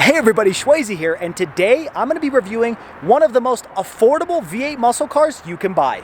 Hey everybody, SchwayZ here, and today I'm going to be reviewing one of the most affordable V8 muscle cars you can buy.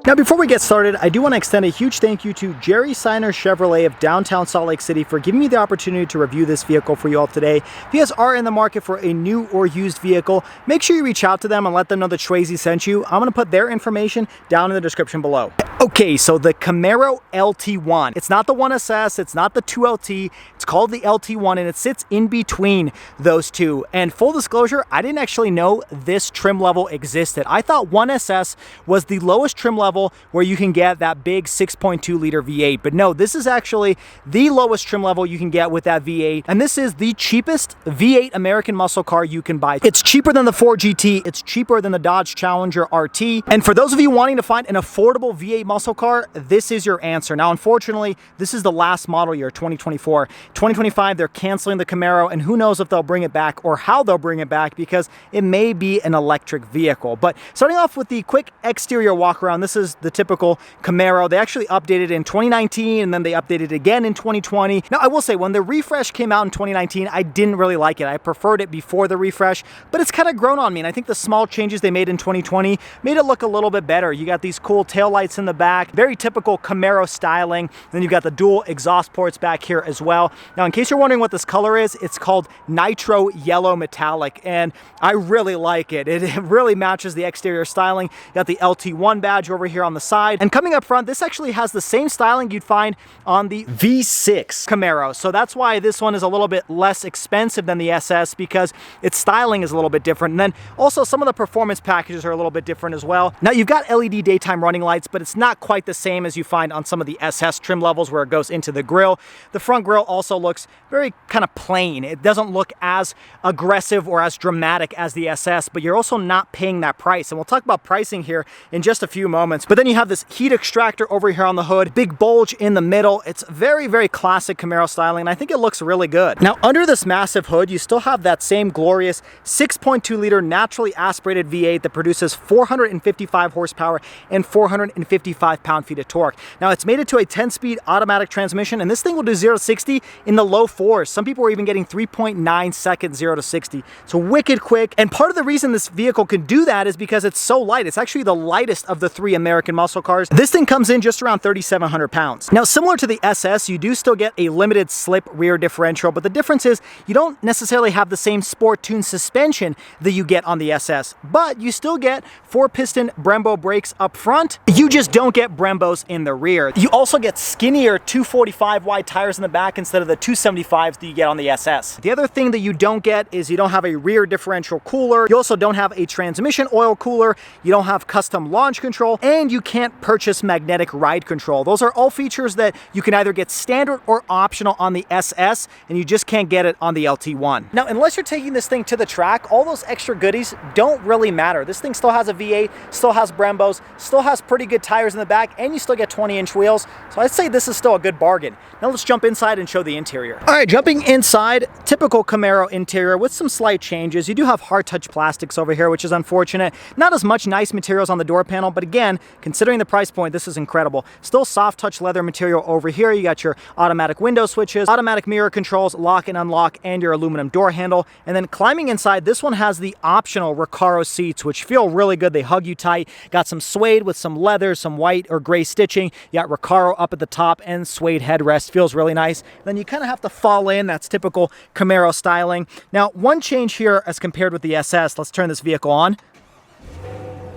Now before we get started, I do want to extend a huge thank you to Jerry Seiner Chevrolet of downtown Salt Lake City for giving me the opportunity to review this vehicle for you all today. If you guys are in the market for a new or used vehicle, make sure you reach out to them and let them know that SchwayZ sent you. I'm going to put their information down in the description below. Okay, so the Camaro LT1. It's not the 1SS, it's not the 2LT, it's called the LT1 and it sits in between those two. And full disclosure, I didn't actually know this trim level existed. I thought 1SS was the lowest trim level where you can get that big 6.2 liter V8. But no, this is actually the lowest trim level you can get with that V8. And this is the cheapest V8 American muscle car you can buy. It's cheaper than the Ford GT, it's cheaper than the Dodge Challenger RT. And for those of you wanting to find an affordable V8 muscle car, this is your answer. Now, unfortunately, this is the last model year, 2024. 2025, they're canceling the Camaro, and who knows if they'll bring it back or how they'll bring it back because it may be an electric vehicle. But starting off with the quick exterior walk around, this is the typical Camaro. They actually updated in 2019 and then they updated again in 2020. Now, I will say when the refresh came out in 2019, I didn't really like it. I preferred it before the refresh, but it's kind of grown on me. And I think the small changes they made in 2020 made it look a little bit better. You got these cool taillights in the back, very typical Camaro styling. Then you've got the dual exhaust ports back here as well. Now, in case you're wondering what this color is, it's called Nitro Yellow Metallic, and I really like it. It really matches the exterior styling. You got the LT1 badge over here on the side, and coming up front, this actually has the same styling you'd find on the V6 Camaro. So that's why this one is a little bit less expensive than the SS, because its styling is a little bit different. And then also some of the performance packages are a little bit different as well. Now, you've got LED daytime running lights, but it's not quite the same as you find on some of the SS trim levels where it goes into the grille. The front grille also looks very kind of plain. It doesn't look as aggressive or as dramatic as the SS, but you're also not paying that price. And we'll talk about pricing here in just a few moments. But then you have this heat extractor over here on the hood, big bulge in the middle. It's very, very classic Camaro styling, and I think it looks really good. Now, under this massive hood, you still have that same glorious 6.2 liter naturally aspirated V8 that produces 455 horsepower and 455 pound-feet of torque. Now, it's made it to a 10-speed automatic transmission, and this thing will do 0 to 60 in the low 4s. Some people are even getting 3.9 seconds 0 to 60. So wicked quick. And part of the reason this vehicle can do that is because it's so light. It's actually the lightest of the three American muscle cars. This thing comes in just around 3,700 pounds. Now, similar to the SS, you do still get a limited slip rear differential, but the difference is you don't necessarily have the same sport tune suspension that you get on the SS, but you still get 4-piston Brembo brakes up front. You just don't get Brembos in the rear. You also get skinnier 245 wide tires in the back instead of the 275s that you get on the SS. The other thing that you don't get is you don't have a rear differential cooler. You also don't have a transmission oil cooler. You don't have custom launch control, and you can't purchase magnetic ride control. Those are all features that you can either get standard or optional on the SS, and you just can't get it on the LT1. Now, unless you're taking this thing to the track, all those extra goodies don't really matter. This thing still has a V8, still has Brembos, still has pretty good tires in the back, and you still get 20-inch wheels. So I'd say this is still a good bargain. Now let's jump inside and show the interior. All right, jumping inside, typical Camaro interior with some slight changes. You do have hard touch plastics over here, which is unfortunate. Not as much nice materials on the door panel, but again, considering the price point, this is incredible. Still soft touch leather material over here. You got your automatic window switches, automatic mirror controls, lock and unlock, and your aluminum door handle. And then climbing inside, this one has the optional Recaro seats, which feel really good. They hug you tight. Got some suede with some leather, some white or gray stitching. You got Recaro up at the top and suede headrest. Feels really nice. Then you kind of have to fall in. That's typical Camaro styling. Now, one change here as compared with the SS, let's turn this vehicle on.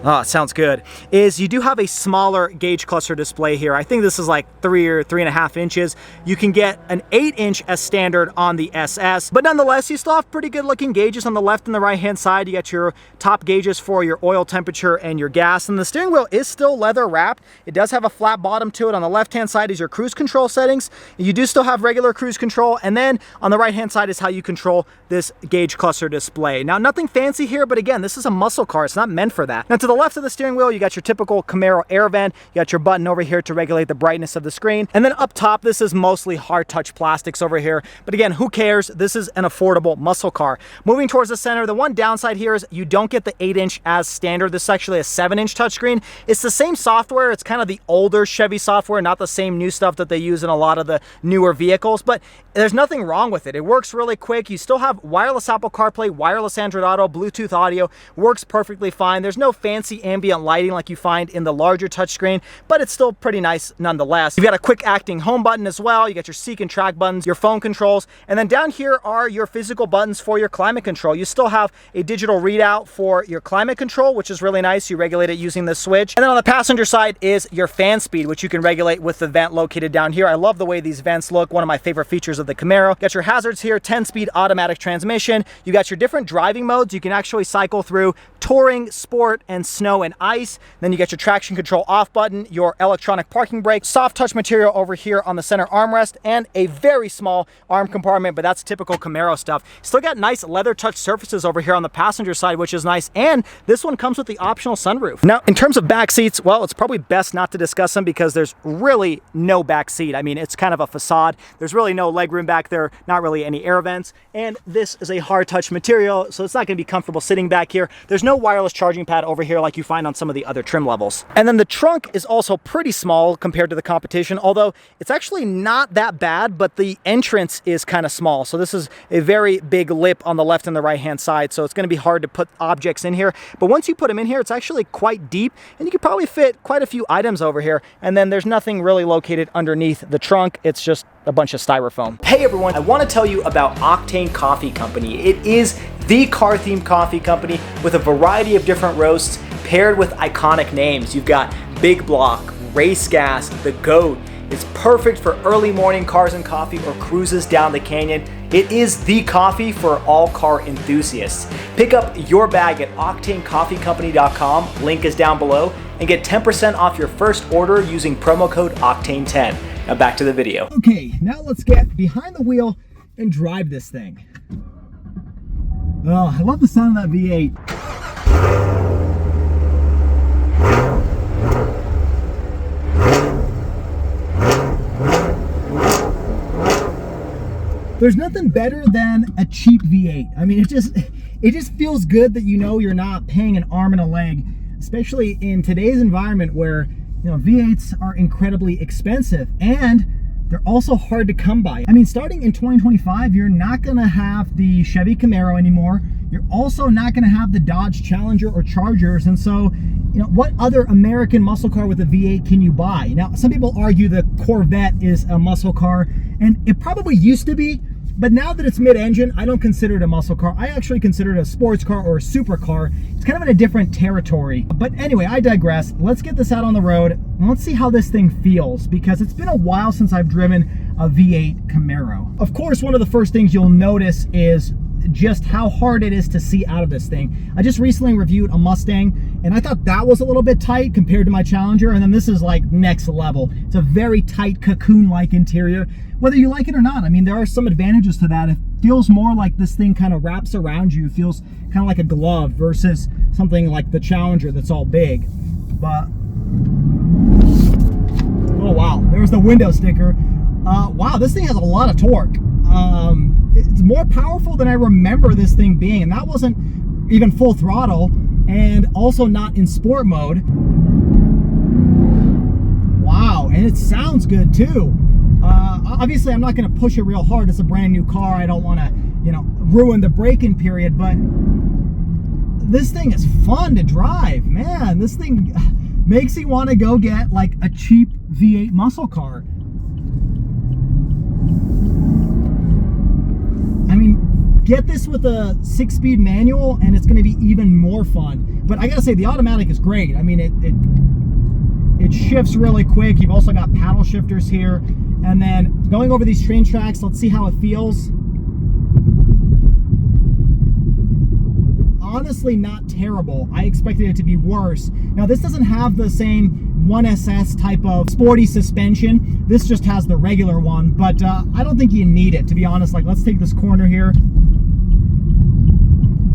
Oh, sounds good. Is you do have a smaller gauge cluster display here. I think this is like 3 or 3.5 inches. You can get an 8-inch as standard on the SS, but nonetheless, you still have pretty good looking gauges on the left and the right hand side. You got your top gauges for your oil temperature and your gas, and the steering wheel is still leather wrapped. It does have a flat bottom to it. On the left hand side is your cruise control settings. You do still have regular cruise control, and then on the right hand side is how you control this gauge cluster display. Now, nothing fancy here, but again, this is a muscle car. It's not meant for that. Now, to the left of the steering wheel, you got your typical Camaro air vent. You got your button over here to regulate the brightness of the screen. And then up top, this is mostly hard touch plastics over here. But again, who cares? This is an affordable muscle car. Moving towards the center, the one downside here is you don't get the 8-inch as standard. This is actually a 7-inch touchscreen. It's the same software. It's kind of the older Chevy software, not the same new stuff that they use in a lot of the newer vehicles, but there's nothing wrong with it. It works really quick. You still have wireless Apple CarPlay, wireless Android Auto, Bluetooth audio, works perfectly fine. There's no fancy ambient lighting like you find in the larger touchscreen, but it's still pretty nice nonetheless. You've got a quick acting home button as well. You got your seek and track buttons, your phone controls, and then down here are your physical buttons for your climate control. You still have a digital readout for your climate control, which is really nice. You regulate it using this switch. And then on the passenger side is your fan speed, which you can regulate with the vent located down here. I love the way these vents look. One of my favorite features of the Camaro. Got your hazards here, 10-speed automatic transmission. You got your different driving modes. You can actually cycle through touring, sport, and snow and ice. Then you got your traction control off button, your electronic parking brake, soft touch material over here on the center armrest, and a very small arm compartment, but that's typical Camaro stuff. Still got nice leather touch surfaces over here on the passenger side, which is nice, and this one comes with the optional sunroof. Now, in terms of back seats, well, it's probably best not to discuss them because there's really no back seat. I mean, it's kind of a facade. There's really no legroom back there, not really any air vents, and this is a hard touch material, so it's not going to be comfortable sitting back here. There's no wireless charging pad over here like you find on some of the other trim levels. And then the trunk is also pretty small compared to the competition, although it's actually not that bad, but the entrance is kind of small. So this is a very big lip on the left and the right hand side, so it's going to be hard to put objects in here. But once you put them in here, it's actually quite deep, and you could probably fit quite a few items over here. And then there's nothing really located underneath the trunk. It's just a bunch of styrofoam. Hey everyone, I want to tell you about Octane Coffee Company. It is the car-themed coffee company with a variety of different roasts paired with iconic names. You've got Big Block, Race Gas, The Goat. It's perfect for early morning cars and coffee or cruises down the canyon. It is the coffee for all car enthusiasts. Pick up your bag at OctaneCoffeeCompany.com, link is down below, and get 10% off your first order using promo code Octane10. Now back to the video. Okay, now let's get behind the wheel and drive this thing. Oh, I love the sound of that V8. There's nothing better than a cheap V8. I mean, it just feels good that you know you're not paying an arm and a leg, especially in today's environment where, you know, V8s are incredibly expensive and they're also hard to come by. I mean, starting in 2025, you're not gonna have the Chevy Camaro anymore. You're also not gonna have the Dodge Challenger or Chargers. And so, you know, what other American muscle car with a V8 can you buy? Now, some people argue the Corvette is a muscle car, and it probably used to be, but now that it's mid-engine, I don't consider it a muscle car. I actually consider it a sports car or a supercar. It's kind of in a different territory. But anyway, I digress. Let's get this out on the road and let's see how this thing feels, because it's been a while since I've driven a V8 Camaro. Of course, one of the first things you'll notice is just how hard it is to see out of this thing. I just recently reviewed a Mustang and I thought that was a little bit tight compared to my Challenger, and then this is like next level. It's a very tight cocoon-like interior, whether you like it or not. I mean, there are some advantages to that. It feels more like this thing kind of wraps around you. It feels kind of like a glove versus something like the Challenger that's all big. But oh wow, there's the window sticker. Wow, this thing has a lot of torque. It's more powerful than I remember this thing being, and that wasn't even full throttle and also not in sport mode. Wow, and it sounds good too. Obviously, I'm not going to push it real hard. It's a brand new car. I don't want to, you know, ruin the braking period, but this thing is fun to drive. Man, this thing makes you want to go get like a cheap V8 muscle car. I mean, get this with a 6-speed manual and it's going to be even more fun. But I gotta say, the automatic is great. I mean, it shifts really quick. You've also got paddle shifters here. And then going over these train tracks, let's see how it feels. Honestly, not terrible. I expected it to be worse. Now, this doesn't have the same 1SS type of sporty suspension. This just has the regular one, but I don't think you need it, to be honest. Like, let's take this corner here.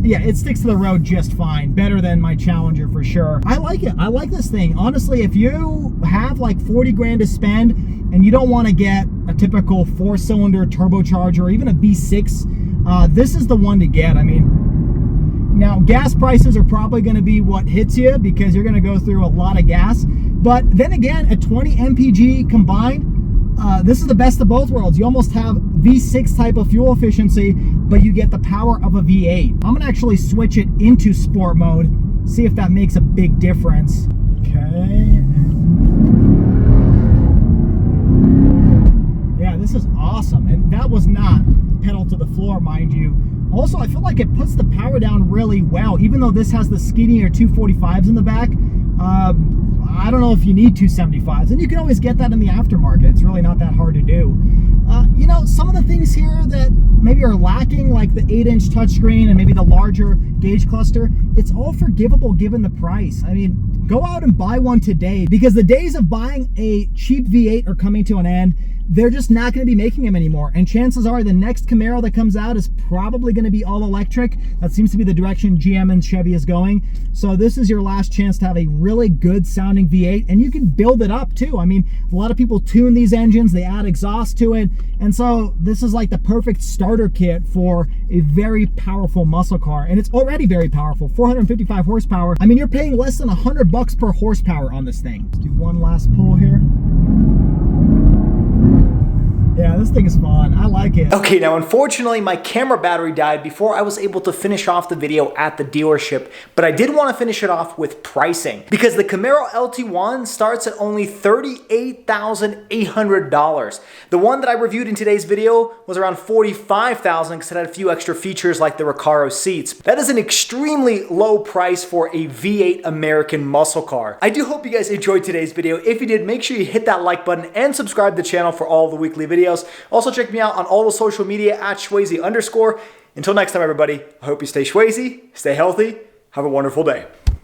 Yeah, it sticks to the road just fine. Better than my Challenger for sure. I like it. I like this thing. Honestly, if you have like 40 grand to spend and you don't want to get a typical 4-cylinder turbocharger or even a V6, this is the one to get. I mean, now gas prices are probably going to be what hits you because you're going to go through a lot of gas. But then again, at 20 mpg combined, this is the best of both worlds. You almost have V6 type of fuel efficiency, but you get the power of a V8. I'm gonna actually switch it into sport mode, see if that makes a big difference. Okay. Yeah, this is awesome. And that was not pedal to the floor, mind you. Also, I feel like it puts the power down really well, even though this has the skinnier 245s in the back. I don't know if you need 275s, and you can always get that in the aftermarket. It's really not that hard to do. You know, some of the things here that maybe are lacking, like the 8-inch touchscreen and maybe the larger gauge cluster, it's all forgivable given the price. I mean, go out and buy one today, because the days of buying a cheap V8 are coming to an end. They're just not going to be making them anymore. And chances are the next Camaro that comes out is probably going to be all electric. That seems to be the direction GM and Chevy is going. So this is your last chance to have a really good sounding V8, and you can build it up too. I mean, a lot of people tune these engines, they add exhaust to it. And so this is like the perfect starter kit for a very powerful muscle car. And it's already very powerful, 455 horsepower. I mean, you're paying less than $100 per horsepower on this thing. Let's do one last pull here. Yeah, this thing is fun. I like it. Okay, now unfortunately my camera battery died before I was able to finish off the video at the dealership, but I did want to finish it off with pricing, because the Camaro LT1 starts at only $38,800. The one that I reviewed in today's video was around $45,000 because it had a few extra features like the Recaro seats. That is an extremely low price for a V8 American muscle car. I do hope you guys enjoyed today's video. If you did, make sure you hit that like button and subscribe to the channel for all the weekly videos. Also check me out on all the social media at SchwayZ_. Until next time, everybody, I hope you stay SchwayZ, stay healthy, have a wonderful day.